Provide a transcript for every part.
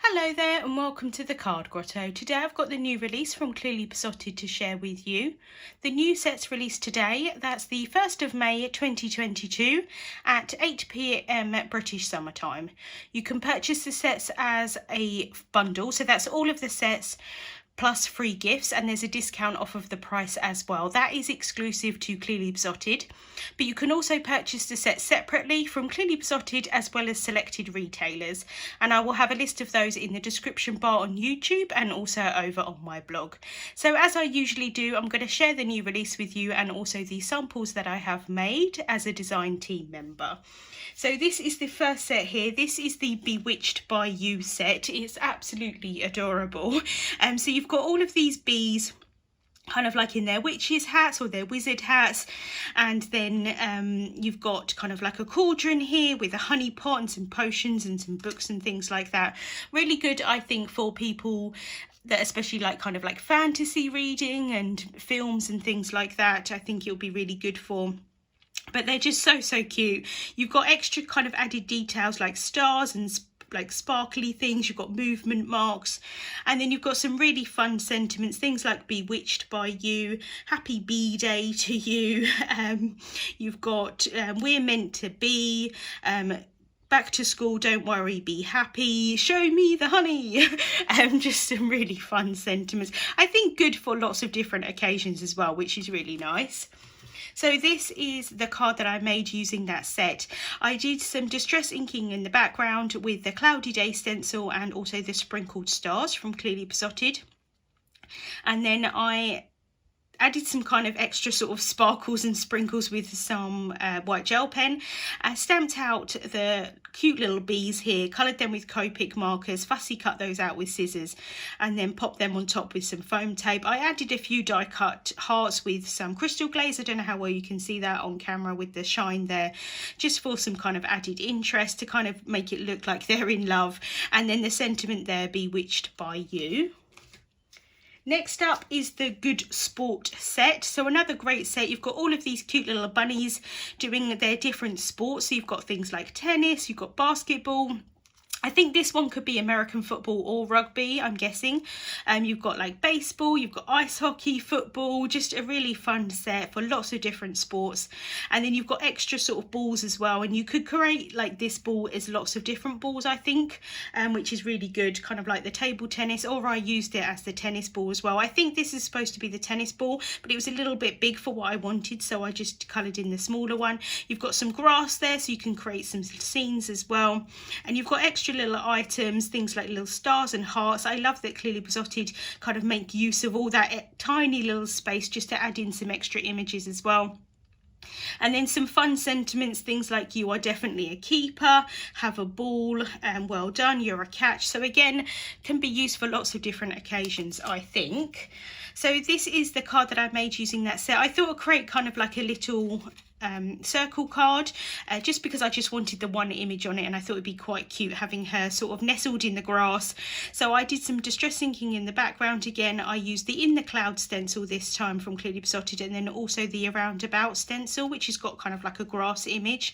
Hello there and welcome to the Card Grotto. Today I've got the new release from Clearly Besotted to share with you. The new set's released today, that's the 1st of May 2022 at 8 PM British Summer Time. You can purchase the sets as a bundle, so that's all of the sets plus free gifts, and there's a discount off of the price as well. That is exclusive to Clearly Besotted, but you can also purchase the set separately from Clearly Besotted as well as selected retailers, and I will have a list of those in the description bar on YouTube and also over on my blog. So as I usually do, I'm going to share the new release with you and also the samples that I have made as a design team member. So this is the first set here. This is the Bewitched by You set. It's absolutely adorable. So you've got all of these bees kind of like in their witches hats or their wizard hats, and then you've got kind of like a cauldron here with a honey pot and some potions and some books and things like that. Really good, I think, for people that especially like kind of like fantasy reading and films and things like that. I think it'll be really good for. But they're just so cute. You've got extra kind of added details like stars and like sparkly things. You've got movement marks, and then you've got some really fun sentiments, things like Bewitched by You, Happy Bee Day to you. You've got We're Meant to Be, Back to School, Don't Worry, Be Happy, Show Me the Honey. Just some really fun sentiments. I think good for lots of different occasions as well, which is really nice. So this is the card that I made using that set. I did some distress inking in the background with the Cloudy Day stencil and also the sprinkled stars from Clearly Besotted. And then I added some kind of extra sort of sparkles and sprinkles with some white gel pen. I stamped out the cute little bees here, coloured them with Copic markers, fussy cut those out with scissors, and then popped them on top with some foam tape. I added a few die cut hearts with some crystal glaze. I don't know how well you can see that on camera with the shine there, just for some kind of added interest to kind of make it look like they're in love. And then the sentiment there, Bewitched by You. Next up is the Good Sport set. So another great set. You've got all of these cute little bunnies doing their different sports. So you've got things like tennis, you've got basketball. I think this one could be American football or rugby, I'm guessing. You've got like baseball, you've got ice hockey, football, just a really fun set for lots of different sports. And then you've got extra sort of balls as well. And you could create like this ball as lots of different balls, I think, which is really good, kind of like the table tennis, or I used it as the tennis ball as well. I think this is supposed to be the tennis ball, but it was a little bit big for what I wanted, so I just coloured in the smaller one. You've got some grass there, so you can create some scenes as well. And you've got extra little items, things like little stars and hearts. I love that Clearly Besotted kind of make use of all that tiny little space just to add in some extra images as well. And then some fun sentiments, things like you are definitely a keeper, have a ball, and well done, you're a catch. So again, can be used for lots of different occasions, I think. So this is the card that I made using that set. I thought I'd create kind of like a little circle card, just because I just wanted the one image on it, and I thought it'd be quite cute having her sort of nestled in the grass. So I did some distress inking in the background again. I used the In the Cloud stencil this time from Clearly Besotted, and then also the Around About stencil, which has got kind of like a grass image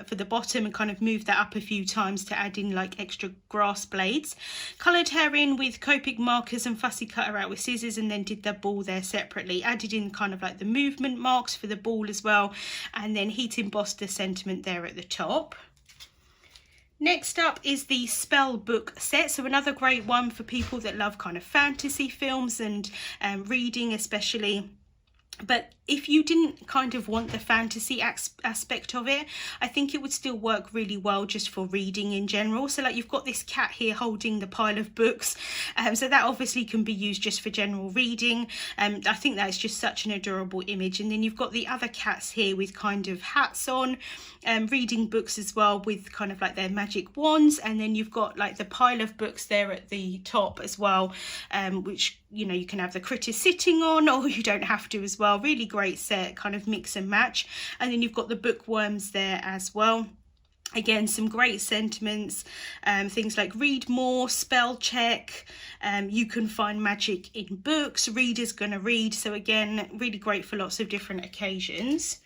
for the bottom, and kind of moved that up a few times to add in like extra grass blades. Coloured her in with Copic markers and fussy cut her out with scissors, and then did the ball there separately. Added in kind of like the movement marks for the ball as well, and then heat embossed the sentiment there at the top. Next up is the Spellbook set, so another great one for people that love kind of fantasy films and reading especially. But if you didn't kind of want the fantasy aspect of it, I think it would still work really well just for reading in general. So like you've got this cat here holding the pile of books, so that obviously can be used just for general reading. I think that's just such an adorable image. And then you've got the other cats here with kind of hats on, reading books as well with kind of like their magic wands. And then you've got like the pile of books there at the top as well, which, you know, you can have the critters sitting on, or you don't have to as well. Really great set, kind of mix and match. And then you've got the bookworms there as well. Again, some great sentiments, things like read more, spell check, you can find magic in books, reader's gonna read. So again, really great for lots of different occasions.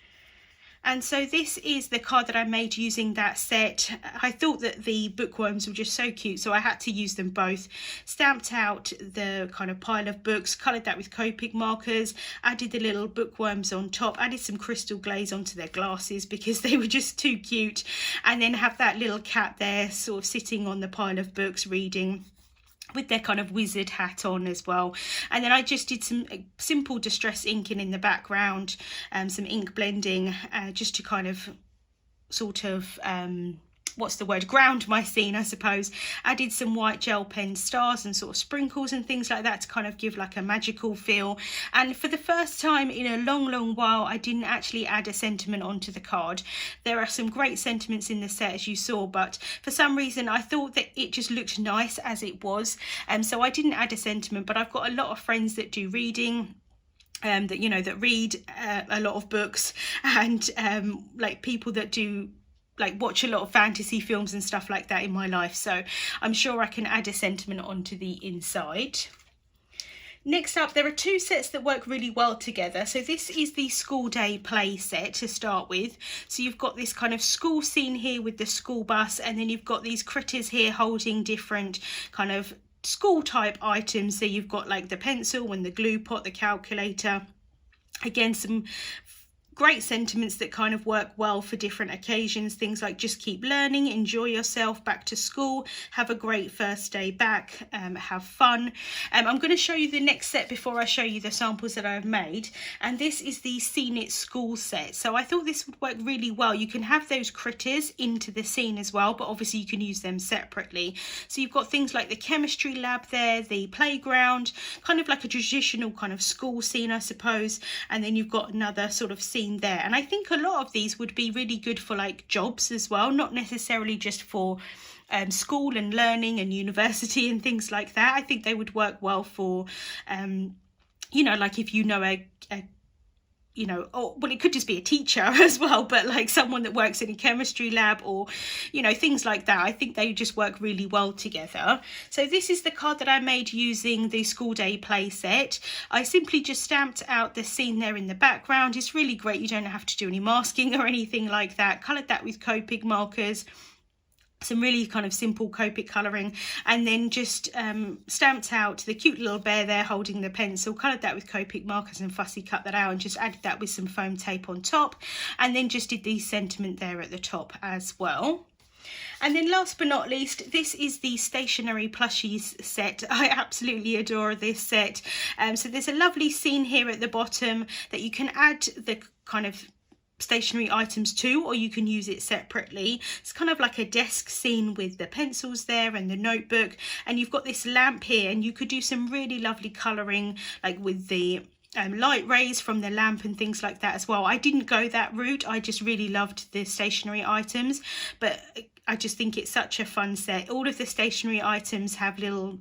And so this is the card that I made using that set. I thought that the bookworms were just so cute, so I had to use them both. Stamped out the kind of pile of books, coloured that with Copic markers, added the little bookworms on top, added some crystal glaze onto their glasses because they were just too cute, and then have that little cat there sort of sitting on the pile of books reading, with their kind of wizard hat on as well. And then I just did some simple distress inking in the background, some ink blending, just to kind of sort of what's the word, ground my scene, I suppose. Added some white gel pen stars and sort of sprinkles and things like that to kind of give like a magical feel. And for the first time in a long while, I didn't actually add a sentiment onto the card. There are some great sentiments in the set, as you saw, but for some reason I thought that it just looked nice as it was, so I didn't add a sentiment. But I've got a lot of friends that do reading, that, you know, that read a lot of books, and like people that do like watch a lot of fantasy films and stuff like that in my life, so I'm sure I can add a sentiment onto the inside. Next up, there are two sets that work really well together. So this is the school day play set to start with. So you've got this kind of school scene here with the school bus, and then you've got these critters here holding different kind of school type items. So you've got like the pencil and the glue pot, the calculator. Again, some great sentiments that kind of work well for different occasions. Things like just keep learning, enjoy yourself, back to school, have a great first day back, have fun. I'm going to show you the next set before I show you the samples that I've made, and this is the Scene It School set. So I thought this would work really well. You can have those critters into the scene as well, but obviously you can use them separately. So you've got things like the chemistry lab there, the playground, kind of like a traditional kind of school scene, I suppose, and then you've got another sort of scene there. And I think a lot of these would be really good for like jobs as well, not necessarily just for school and learning and university and things like that. I think they would work well for you know, like if you know a you know, or well, it could just be a teacher as well, but like someone that works in a chemistry lab, or you know, things like that. I think they just work really well together. So this is the card that I made using the school day play set. I simply just stamped out the scene there in the background. It's really great, you don't have to do any masking or anything like that. Coloured that with Copic markers, some really kind of simple Copic colouring, and then just stamped out the cute little bear there holding the pencil, coloured that with Copic markers and fussy cut that out, and just added that with some foam tape on top, and then just did the sentiment there at the top as well. And then last but not least, this is the Stationery Plushies set. I absolutely adore this set. So there's a lovely scene here at the bottom that you can add the kind of stationery items too, or you can use it separately. It's kind of like a desk scene with the pencils there and the notebook, and you've got this lamp here, and you could do some really lovely colouring like with the light rays from the lamp and things like that as well. I didn't go that route, I just really loved the stationery items, but I just think it's such a fun set. All of the stationery items have little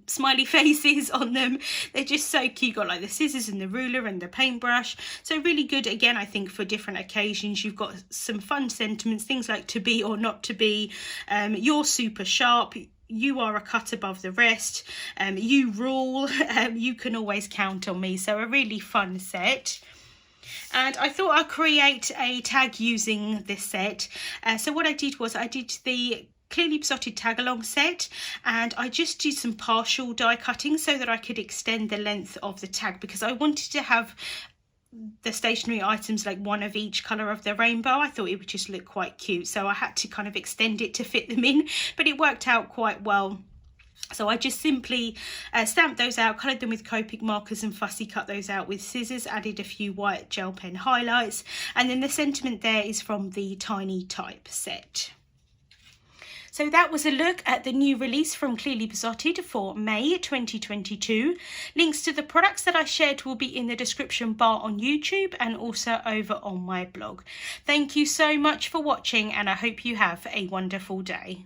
smiley faces on them. They're just so cute. Got like the scissors and the ruler and the paintbrush, so really good again, I think, for different occasions. You've got some fun sentiments, things like to be or not to be, you're super sharp, you are a cut above the rest, you rule, you can always count on me. So a really fun set. And I thought I'd create a tag using this set. So what I did was I did the Clearly Besotted tag along set, and I just did some partial die cutting so that I could extend the length of the tag, because I wanted to have the stationery items like one of each colour of the rainbow. I thought it would just look quite cute, so I had to kind of extend it to fit them in, but it worked out quite well. So I just simply stamped those out, coloured them with Copic markers and fussy cut those out with scissors, added a few white gel pen highlights, and then the sentiment there is from the Tiny Type set. So that was a look at the new release from Clearly Besotted for May 2022. Links to the products that I shared will be in the description bar on YouTube and also over on my blog. Thank you so much for watching, and I hope you have a wonderful day.